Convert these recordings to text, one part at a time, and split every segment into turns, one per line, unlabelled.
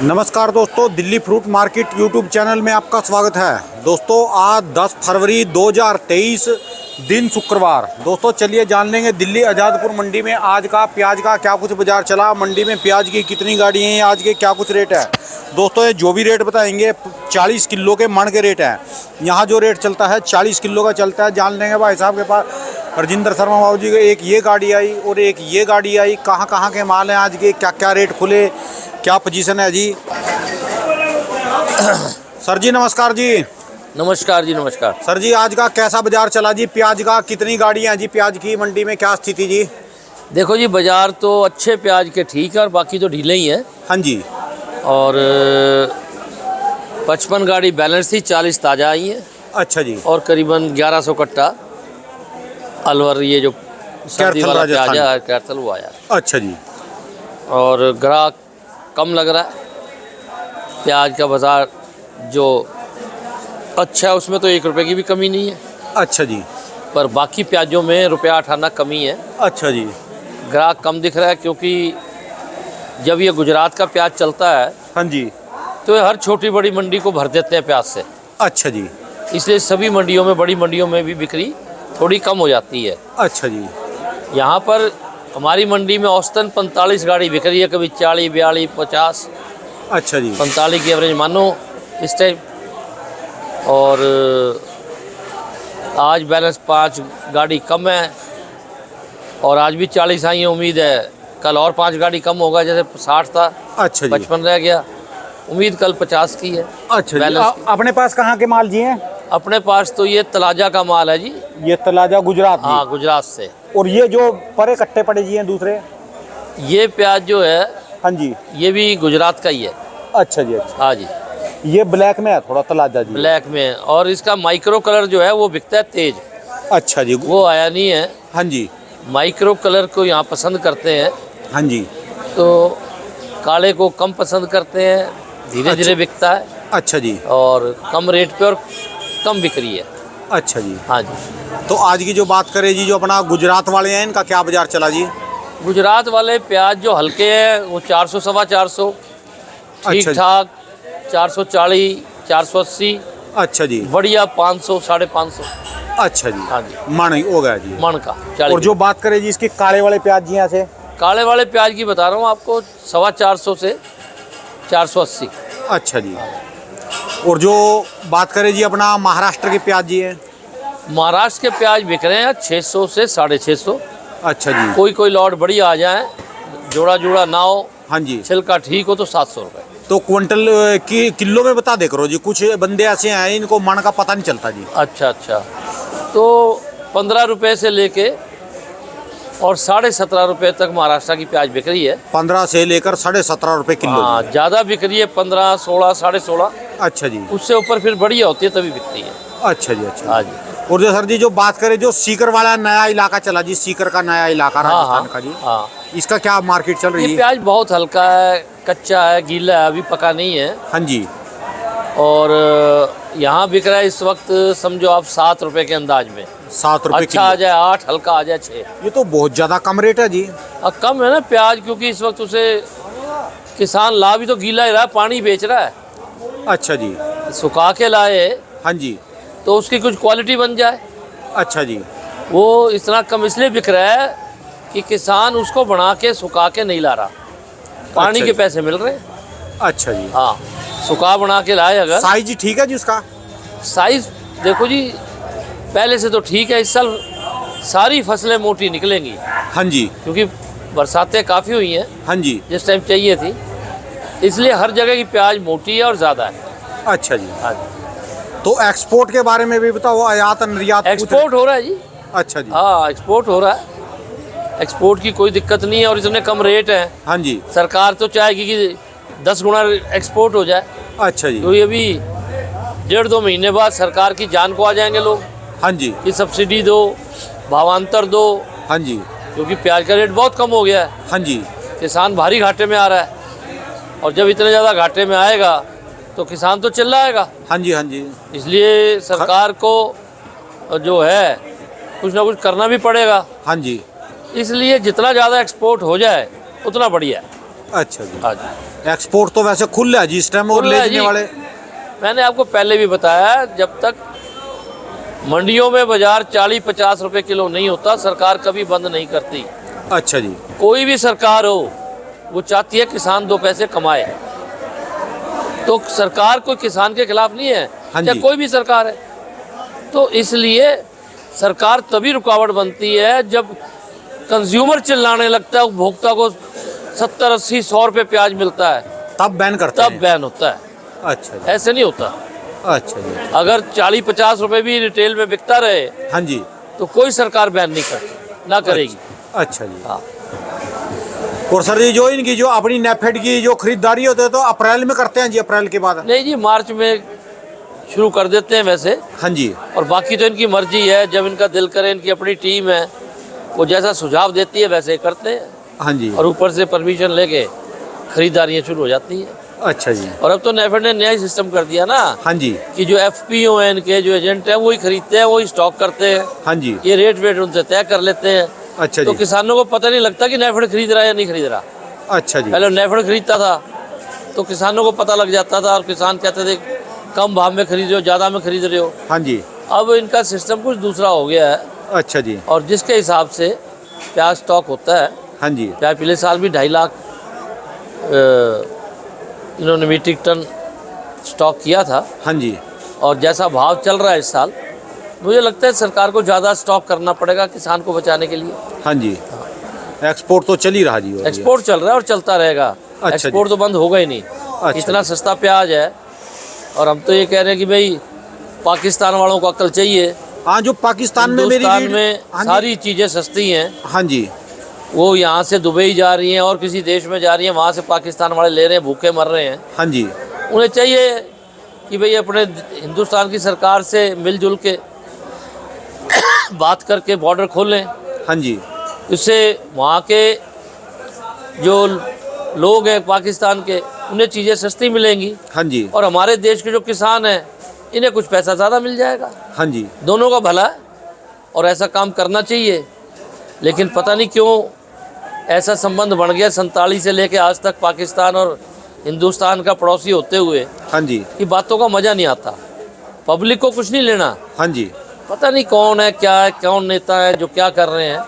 नमस्कार दोस्तों, Delhi fruit market YouTube channel में आपका स्वागत है। दोस्तों आज 10 फरवरी 2023 दिन शुक्रवार। दोस्तों चलिए जान लेंगे दिल्ली आज़ादपुर मंडी में आज का प्याज का क्या कुछ बाजार चला, मंडी में प्याज की कितनी गाड़ी हैं, आज के क्या कुछ रेट है। दोस्तों ये जो भी रेट बताएंगे 40 किलो के मन के रेट हैं। यहाँ जो रेट चलता है 40 किलो का चलता है। जान लेंगे भाई साहब के पास राजेंद्र शर्मा बाबू जी के एक ये गाड़ी आई और एक ये गाड़ी आई। कहाँ के माल हैं आज के, क्या क्या रेट खुले, क्या पोजीशन है जी। सर जी नमस्कार जी।
नमस्कार जी, नमस्कार
सर जी, आज का कैसा बाजार चला जी प्याज का, कितनी गाड़ियाँ हैं जी प्याज की, मंडी में क्या स्थिति जी।
देखो जी, बाजार तो अच्छे प्याज के ठीक है और बाकी तो ढीले ही हैं।
हाँ जी।
और 55 गाड़ी बैलेंस थी, 40 ताज़ा आई हैं।
अच्छा जी।
और करीबन 1100 कट्टा अलवर ये जो सर्दी वाला प्याज है कैरथल वो आया।
अच्छा जी।
और ग्राहक कम लग रहा है। प्याज का बाजार जो अच्छा है उसमें तो 1 रुपये की भी कमी नहीं है।
अच्छा जी।
पर बाकी प्याजों में ₹8 कमी है।
अच्छा जी।
ग्राहक कम दिख रहा है क्योंकि जब ये गुजरात का प्याज चलता है
हाँ जी।
तो ये हर छोटी बड़ी मंडी को भर देते हैं प्याज से।
अच्छा जी।
इसलिए सभी मंडियों में, बड़ी मंडियों में भी बिक्री थोड़ी कम हो जाती है।
अच्छा जी।
यहाँ पर हमारी मंडी में औसतन 45 गाड़ी बिक रही है, कभी 40, 42, 50।
अच्छा जी।
45 की एवरेज मानो इस टाइम। और आज बैलेंस 5 गाड़ी कम है और आज भी 40 आई है। उम्मीद है कल और 5 गाड़ी कम होगा, जैसे 60 था।
अच्छा जी।
55 रह गया, उम्मीद कल 50 की है।
अच्छा जी। अपने पास कहाँ के माल जी हैं?
अपने पास तो ये तलाजा का माल है जी।
ये तलाजा गुजरात जी।
हाँ, गुजरात से।
और ये जो परे कट्टे पड़े जी हैं दूसरे,
ये प्याज जो है
हाँ जी,
ये भी गुजरात का ही है।
अच्छा जी। अच्छा,
हाँ जी।
ये ब्लैक में है थोड़ा तलाजा जी।
ब्लैक में, और इसका माइक्रो कलर जो है वो बिकता है तेज।
अच्छा जी।
वो आया नहीं है।
हाँ जी।
माइक्रो कलर को यहाँ पसंद करते हैं,
हाँ जी।
तो काले को कम पसंद करते हैं। धीरे धीरे बिकता है।
अच्छा जी।
और कम रेट पे और कम बिक्री है।
अच्छा जी।
हाँ जी।
तो आज की जो बात करें जी, जो अपना गुजरात वाले हैं, इनका क्या बाजार चला जी।
गुजरात वाले प्याज जो हल्के हैं वो 400, 450, ठीक ठाक 440, 480।
अच्छा जी।
बढ़िया 500, 550।
अच्छा जी।
हाँ जी।
मन हो गया जी।
मन का 40।
और जो बात करें जी इसके काले वाले प्याज जी यहाँ से,
काले वाले प्याज की बता रहा हूँ आपको, 450 से 480।
अच्छा जी। और जो बात करें जी अपना महाराष्ट्र के प्याज जी हैं,
महाराष्ट्र के प्याज बिक रहे हैं 600 से 650।
अच्छा जी।
कोई कोई लॉट बढ़िया आ जाए, जोड़ा जोड़ा ना हो,
हाँ जी,
छिलका ठीक हो तो 700 रुपये।
तो क्विंटल की किलो में बता दे करो जी। कुछ बंदे ऐसे हैं इनको मन का पता नहीं चलता जी।
अच्छा अच्छा, तो 15 रुपये से लेके और 17.5 रुपये तक महाराष्ट्र की प्याज बिक रही है।
15 से लेकर 17.5 रुपये किलो।
हाँ, ज़्यादा बिक रही है 15, 16, 16.5।
अच्छा जी।
उससे ऊपर फिर बढ़िया होती है तभी बिकती है।
अच्छा जी। अच्छा।
हाँ जी।
और जो सर जी जो बात करें, जो सीकर वाला नया इलाका चला जी, सीकर का नया इलाका राजस्थान का जी,
हाँ,
इसका क्या मार्केट चल रही
ये
है?
प्याज बहुत हल्का है, कच्चा है, गीला है, अभी पका नहीं है।
हाँ जी।
और यहाँ बिक रहा है इस वक्त, समझो आप 7 रुपये के अंदाज में।
7 रुपये
अच्छा आ जाए 8, हल्का आ जाए 6।
ये तो बहुत ज़्यादा कम रेट है जी।
कम है ना प्याज, क्योंकि इस वक्त उसे किसान ला भी तो गीला ही रहा है, पानी बेच रहा है।
अच्छा जी।
सुखा के लाए
हाँ जी।
तो उसकी कुछ क्वालिटी बन जाए।
अच्छा जी।
वो इतना कम इसलिए बिक रहा है कि किसान उसको बना के सुखा के नहीं ला रहा, पानी
अच्छा
के
जी।
पैसे मिल रहे हैं।
अच्छा जी।
हाँ, सुखा बना के लाए अगर।
साइज जी ठीक है जी उसका?
साइज देखो जी, पहले से तो ठीक है। इस साल सारी फसलें मोटी निकलेंगी।
हाँ जी।
क्योंकि बरसातें काफ़ी हुई हैं
हाँ जी।
जिस टाइम चाहिए थी, इसलिए हर जगह की प्याज मोटी है और ज़्यादा है।
अच्छा जी।
हाँ जी।
तो एक्सपोर्ट के बारे में भी बताओ, आयात निर्यात
एक्सपोर्ट हो रहा है जी।
अच्छा जी।
हाँ, एक्सपोर्ट हो रहा है। एक्सपोर्ट की कोई दिक्कत नहीं है और इतने कम रेट हैं।
हाँ जी।
सरकार तो चाहेगी कि 10 गुना एक्सपोर्ट हो जाए।
अच्छा जी।
तो ये भी 1.5-2 महीने बाद सरकार की जान को आ जाएंगे लोग
हाँ जी।
कि सब्सिडी दो, भावांतर दो।
हाँ जी।
क्योंकि प्याज का रेट बहुत कम हो गया है।
हाँ जी।
किसान भारी घाटे में आ रहा है और जब इतने ज़्यादा घाटे में आएगा तो किसान तो चिल्लाएगा।
हाँ जी। हाँ जी।
इसलिए सरकार को जो है कुछ ना कुछ करना भी पड़ेगा।
हाँ जी।
इसलिए जितना ज़्यादा एक्सपोर्ट हो जाए उतना बढ़िया है।
अच्छा जी।
हाँ जी,
एक्सपोर्ट तो वैसे खुल रहा है जी इस टाइम, और
खुल रहा है
लेने
जी।
वाले।
मैंने आपको पहले भी बताया, जब तक मंडियों में बाजार 40-50 रुपए किलो नहीं होता, सरकार कभी बंद नहीं करती।
अच्छा जी।
कोई भी सरकार हो, वो चाहती है किसान 2 पैसे कमाए। तो सरकार कोई किसान के खिलाफ नहीं है,
हाँ
चाहे
जी।
कोई भी सरकार है। तो इसलिए सरकार तभी रुकावट बनती है जब कंज्यूमर चिल्लाने लगता है, उपभोक्ता को 70, 80, 100 रुपये प्याज मिलता है,
तब बैन करते
तब
हैं।
बैन होता है।
अच्छा जी।
ऐसे नहीं होता।
अच्छा जी।
अगर 40-50 रुपए भी रिटेल में बिकता रहे
हाँ जी।
तो कोई सरकार बैन नहीं करती, ना करेगी।
अच्छा जी।
हाँ।
और सर ये जो इनकी जो अपनी नेफेड की जो खरीदारी होती है तो अप्रैल में करते हैं जी, अप्रैल के बाद?
नहीं जी, मार्च में शुरू कर देते हैं वैसे।
हाँ जी।
और बाकी तो इनकी मर्जी है, जब इनका दिल करे, इनकी अपनी टीम है, वो जैसा सुझाव देती है वैसे ही करते हैं।
हाँ जी।
और ऊपर से परमिशन लेके खरीदारियाँ शुरू हो जाती हैं।
अच्छा जी।
और अब तो नेफेड ने नया सिस्टम कर दिया ना,
हाँ जी।
कि जो FPO हैं इनके, जो एजेंट हैं, वही खरीदते हैं, वही स्टॉक करते हैं।
हाँ जी।
ये रेट वेट उनसे तय कर लेते हैं।
अच्छा
तो
जी।
किसानों को पता नहीं लगता कि नेफेड खरीद रहा है या नहीं खरीद रहा।
अच्छा जी।
पहले नेफेड खरीदता था तो किसानों को पता लग जाता था, और किसान कहते थे कम भाव में खरीद रहे हो, ज़्यादा में खरीद रहे हो।
हाँ जी।
अब इनका सिस्टम कुछ दूसरा हो गया है,
अच्छा जी।
और जिसके हिसाब से प्याज स्टॉक होता है।
हाँ जी।
प्याज पिछले साल भी 2.5 लाख इन्होंने मीट्रिक टन स्टॉक किया था।
हाँ जी।
और जैसा भाव चल रहा है इस साल, मुझे लगता है सरकार को ज़्यादा स्टॉक करना पड़ेगा किसान को बचाने के लिए।
हाँ जी। एक्सपोर्ट तो चल ही रहा जी।
एक्सपोर्ट चल रहा है और चलता रहेगा।
अच्छा
एक्सपोर्ट तो बंद होगा ही नहीं।
अच्छा
इतना
जी।
सस्ता प्याज है। और हम तो ये कह रहे हैं कि भाई पाकिस्तान वालों को अक्ल चाहिए।
हाँ, जो पाकिस्तान में मेरी
हिंदुस्तान में
हाँ जी।
सारी चीज़ें सस्ती हैं।
हाँ जी।
वो यहाँ से दुबई जा रही हैं और किसी देश में जा रही हैं, वहाँ से पाकिस्तान वाले ले रहे हैं, भूखे मर रहे हैं।
हाँ जी।
उन्हें चाहिए कि भाई अपने हिंदुस्तान की सरकार से मिलजुल के बात करके बॉर्डर खोलें।
हाँ जी।
इससे वहाँ के जो लोग हैं पाकिस्तान के, उन्हें चीज़ें सस्ती मिलेंगी,
हाँ जी।
और हमारे देश के जो किसान हैं इन्हें कुछ पैसा ज़्यादा मिल जाएगा।
हाँ जी।
दोनों का भला है, और ऐसा काम करना चाहिए। लेकिन पता नहीं क्यों ऐसा संबंध बन गया 47 से लेके आज तक पाकिस्तान और हिंदुस्तान का पड़ोसी होते हुए,
हाँ जी।
कि बातों का मज़ा नहीं आता। पब्लिक को कुछ नहीं लेना।
हाँ जी।
पता नहीं कौन है, क्या है, कौन नेता है जो क्या कर रहे हैं,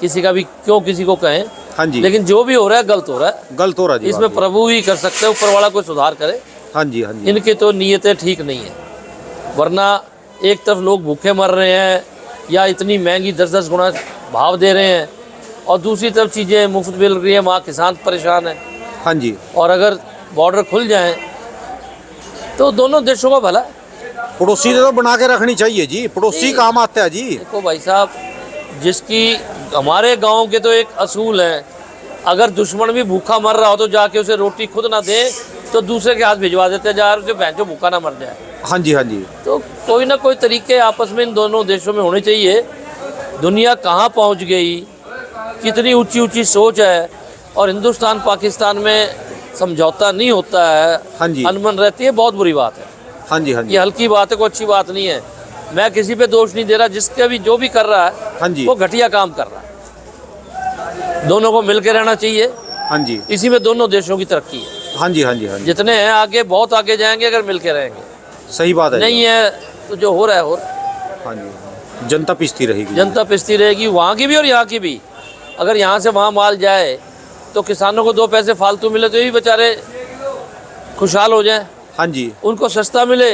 किसी का भी क्यों किसी को कहें।
हाँ जी।
लेकिन जो भी हो रहा है गलत हो रहा है।
गलत हो रहा जी।
इसमें प्रभु ही कर सकते हैं, ऊपर वाला कोई सुधार करे।
हाँ जी। हाँ जी।
इनकी तो नीयतें ठीक नहीं है। वरना एक तरफ लोग भूखे मर रहे हैं या इतनी महंगी 10-10 गुना भाव दे रहे हैं, और दूसरी तरफ चीज़ें मुफ्त मिल रही हैं, वहाँ किसान परेशान है।
हाँ जी।
और अगर बॉर्डर खुल जाएं तो दोनों देशों का भला।
पड़ोसी तो बना के रखनी चाहिए जी, पड़ोसी काम आता है जी।
देखो भाई साहब, जिसकी हमारे गांव के तो एक असूल है, अगर दुश्मन भी भूखा मर रहा हो तो जाके उसे रोटी खुद ना दे तो दूसरे के हाथ भिजवा देते हैं, जा रहे बहन जो भूखा ना मर जाए।
हाँ जी। हाँ जी।
तो कोई ना कोई तरीके आपस में इन दोनों देशों में होने चाहिए। दुनिया कहाँ पहुँच गई, कितनी ऊंची ऊंची सोच है, और हिंदुस्तान पाकिस्तान में समझौता नहीं होता है,
हाँ जी।
अनबन रहती है, बहुत बुरी बात है।
हाँ जी। हाँ जी।
ये हल्की बात है, कोई अच्छी बात नहीं है। मैं किसी पे दोष नहीं दे रहा, जिसके भी जो भी कर रहा है
हाँ जी।
वो घटिया काम कर रहा है। दोनों को मिलकर रहना चाहिए।
हाँ जी।
इसी में दोनों देशों की तरक्की है।
हाँ जी। हाँ जी। हाँ जी।
जितने हैं आगे, बहुत आगे जाएंगे अगर मिलकर रहेंगे।
सही बात है।
नहीं है तो जो हो रहा है हो रहा है।
हाँ जी। जनता पिसती रहेगी।
जनता पिसती रहेगी, वहाँ की भी और यहाँ की भी। अगर यहाँ से वहाँ माल जाए तो किसानों को 2 पैसे फालतू मिले तो ये भी बेचारे खुशहाल हो जाए।
हाँ जी।
उनको सस्ता मिले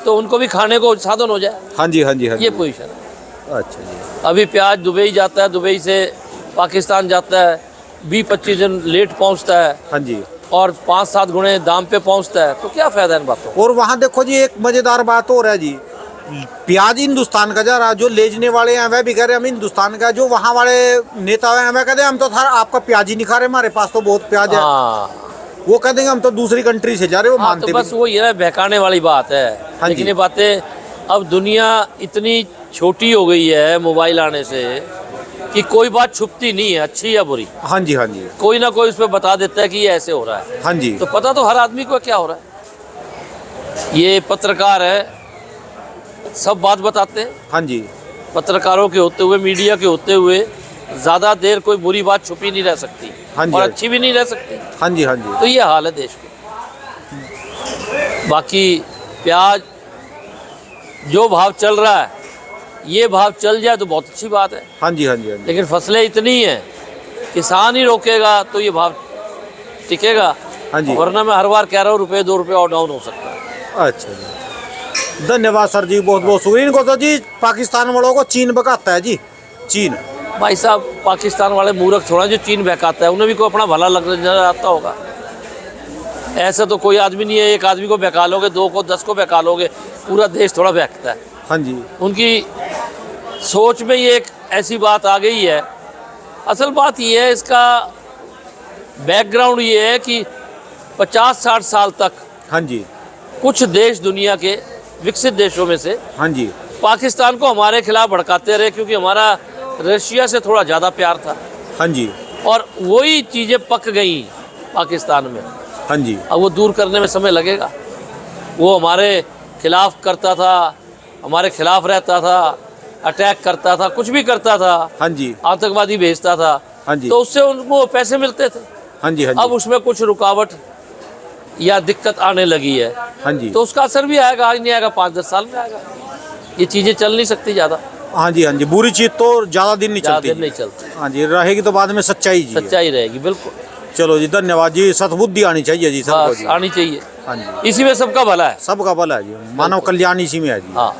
तो उनको भी खाने को साधन हो जाए।
हाँ जी। हाँ जी। हाँ
ये
जी।
पोजीशन है।
अच्छा जी।
अभी प्याज दुबई जाता है, दुबई से पाकिस्तान जाता है, 20-25 दिन लेट पहुंचता है,
हाँ जी।
और 5-7 गुणे दाम पे पहुंचता है। तो क्या फायदा इन बातों का?
और वहाँ देखो जी, एक मजेदार बात हो रहा है जी, प्याज हिंदुस्तान का जा रहा, जो लेजने वाले हैं वह भी कह रहे हैं हम हिंदुस्तान का, जो वहाँ वाले नेता हैं वह कहते हैं हम तो था आपका प्याज ही नहीं खा रहे, हमारे पास तो बहुत प्याज है।
हाँ,
वो कहते हैं हम तो दूसरी कंट्री से जा रहे, वो
हाँ,
मानते
तो बस वो ये बहकाने वाली बात है।
हाँ
लेकिन
जी।
ये बातें, अब दुनिया इतनी छोटी हो गई है मोबाइल आने से कि कोई बात छुपती नहीं है, अच्छी या बुरी।
हाँ जी। हाँ जी।
कोई ना कोई उस पर बता देता है कि ये ऐसे हो रहा है।
हाँ जी।
तो पता तो हर आदमी को क्या हो रहा है। ये पत्रकार है, सब बात बताते हैं।
हाँ जी।
पत्रकारों के होते हुए, मीडिया के होते हुए ज़्यादा देर कोई बुरी बात छुपी नहीं रह सकती।
हाँ जी,
और
हाँ जी।
अच्छी भी नहीं रह सकती।
हाँ जी, हाँ जी।
तो ये हाल है देश का। बाकी प्याज जो भाव चल रहा है, ये भाव चल जाए तो बहुत अच्छी बात है।
हाँ जी, हाँ जी, हाँ जी।
लेकिन फसलें इतनी हैं, किसान ही रोकेगा तो ये भाव टिकेगा।
हाँ जी।
वरना मैं हर बार कह रहा हूँ रुपये 2 रुपये और डाउन हो सकता है।
अच्छा जी, धन्यवाद सर जी, बहुत बहुत शुक्रिया। इनको तो जी पाकिस्तान वालों को चीन बकाता है जी, चीन।
भाई साहब, पाकिस्तान वाले मूर्ख थोड़ा जो चीन बहकाता है, उन्हें भी कोई अपना भला लग नजर आता होगा। ऐसा तो कोई आदमी नहीं है, एक आदमी को बहका लोगे, 2 को 10 को बहका लोगे, पूरा देश थोड़ा बहकता है।
हाँ जी,
उनकी सोच में ये एक ऐसी बात आ गई है। असल बात ये है, इसका बैकग्राउंड ये है कि 50-60 साल तक
हाँ जी,
कुछ देश दुनिया के विकसित देशों में से
हाँ जी,
पाकिस्तान को हमारे खिलाफ भड़काते रहे, क्योंकि हमारा रशिया से थोड़ा ज़्यादा प्यार था।
हाँ जी,
और वही चीज़ें पक गई पाकिस्तान में।
हाँ जी,
अब वो दूर करने में समय लगेगा। वो हमारे खिलाफ करता था, हमारे खिलाफ रहता था, अटैक करता था, कुछ भी करता था,
हाँ जी,
आतंकवादी भेजता था,
हाँ जी,
तो उससे उनको पैसे मिलते थे।
हाँ जी, हाँ
अब
जी,
उसमें कुछ रुकावट या दिक्कत आने लगी है,
हाँ जी,
तो उसका असर भी आएगा। आज नहीं आएगा, 5-10 साल में आएगा। ये चीज़ें चल नहीं सकती ज़्यादा,
हाँ जी, हाँ जी। बुरी चीज तो ज्यादा दिन नहीं
ज़्यादा
चलती
दिन
जी।
नहीं चलती,
हाँ जी, रहेगी तो बाद में सच्चाई जी है।
सच्चाई रहेगी। बिल्कुल,
चलो जी, धन्यवाद जी। सद्बुद्धि आनी चाहिए जी सबको
बस
जी।
आनी चाहिए।
हाँ जी,
इसी में सबका भला है।
सबका भला है जी, मानव कल्याण इसी में है जी।
हाँ,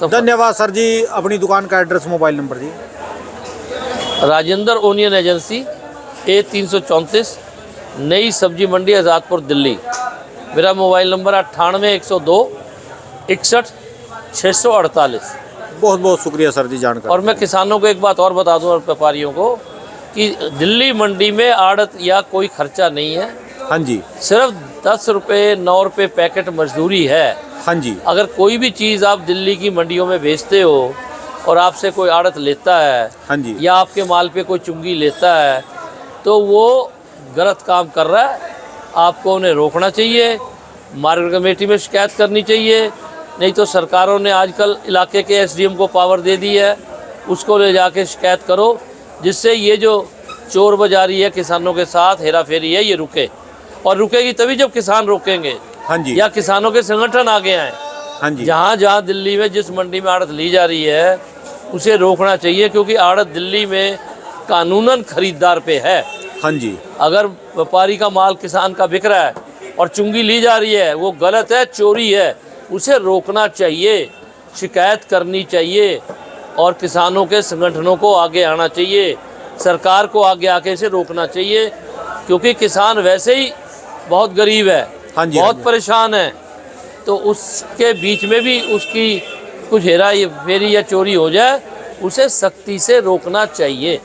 सब।
धन्यवाद सर जी। अपनी दुकान का एड्रेस, मोबाइल नंबर जी।
राजेंद्र ओनियन एजेंसी, A334, नई सब्जी मंडी, आज़ादपुर, दिल्ली। मेरा मोबाइल नंबर 98-102 61 648।
बहुत बहुत शुक्रिया सर जी जानकारी।
और मैं किसानों को एक बात और बता दूं, और व्यापारियों को, कि दिल्ली मंडी में आड़त या कोई खर्चा नहीं है।
हाँ जी,
सिर्फ 10 रुपये 9 रुपये पैकेट मजदूरी है।
हाँ जी,
अगर कोई भी चीज़ आप दिल्ली की मंडियों में बेचते हो और आपसे कोई आड़त लेता है,
हाँ जी,
या आपके माल पे कोई चुंगी लेता है, तो वो गलत काम कर रहा है। आपको उन्हें रोकना चाहिए, मार्केट कमेटी में शिकायत करनी चाहिए। नहीं तो सरकारों ने आजकल इलाके के SDM को पावर दे दी है, उसको ले जाके शिकायत करो, जिससे ये जो चोर बाजारी है किसानों के साथ, हेरा फेरी है, ये रुके। और रुकेगी तभी जब किसान रोकेंगे,
हाँ जी,
या किसानों के संगठन आगे आए।
हाँ जी,
जहाँ जहाँ दिल्ली में जिस मंडी में आड़त ली जा रही है, उसे रोकना चाहिए, क्योंकि आड़त दिल्ली में कानूनन खरीदार पे है।
हाँ जी,
अगर व्यापारी का माल किसान का बिक रहा है और चुंगी ली जा रही है, वो गलत है, चोरी है, उसे रोकना चाहिए, शिकायत करनी चाहिए, और किसानों के संगठनों को आगे आना चाहिए, सरकार को आगे आके इसे रोकना चाहिए। क्योंकि किसान वैसे ही बहुत गरीब है,
हाँ जी,
बहुत
हाँ जी।
परेशान है, तो उसके बीच में भी उसकी कुछ हेरा फेरी या चोरी हो जाए, उसे सख्ती से रोकना चाहिए।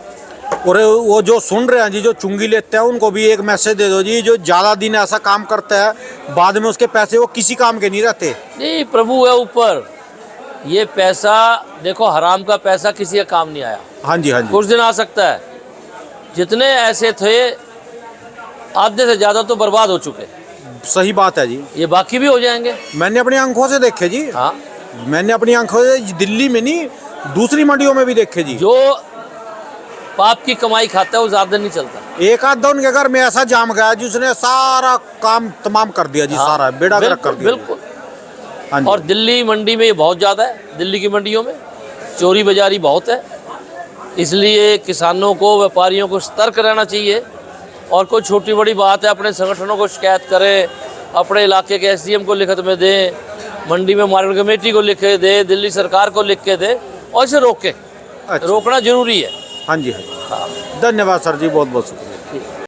और वो जो सुन रहे हैं जी, जो चुंगी लेते हैं, उनको भी एक मैसेज दे दो जी, जो ज़्यादा दिन ऐसा काम करता है, बाद में उसके पैसे वो किसी काम के नहीं रहते।
नहीं, प्रभु है ऊपर। ये पैसा देखो, हराम का पैसा किसी का काम नहीं आया।
हाँ जी, हाँ जी,
कुछ दिन आ सकता है। जितने ऐसे थे, आधे से ज़्यादा तो बर्बाद हो चुके।
सही बात है जी।
ये बाकी भी हो जाएंगे।
मैंने अपनी आंखों से देखे जी।
हाँ,
मैंने अपनी आंखों से दिल्ली में नहीं, दूसरी मंडियों में भी देखे जी।
जो पाप की कमाई खाता है वो ज़्यादा नहीं चलता।
एक आध दो उनके घर में ऐसा जाम गया जिसने सारा काम तमाम कर दिया जी।
हाँ,
सारा बेड़ा गर्क कर दिया जी।
बिल्कुल।
हाँ जी,
और दिल्ली मंडी में ये बहुत ज़्यादा है। दिल्ली की मंडियों में चोरी बाजारी बहुत है। इसलिए किसानों को, व्यापारियों को सतर्क रहना चाहिए। और कोई छोटी बड़ी बात है, अपने संगठनों को शिकायत करें, अपने इलाके के SDM को लिखत में दें, मंडी में मार्केट कमेटी को लिख के दे, दिल्ली सरकार को लिख के दे, और इसे रोकें।
अच्छा।
रोकना जरूरी है।
हाँ जी, हाँ जी। धन्यवाद सर जी, बहुत बहुत शुक्रिया।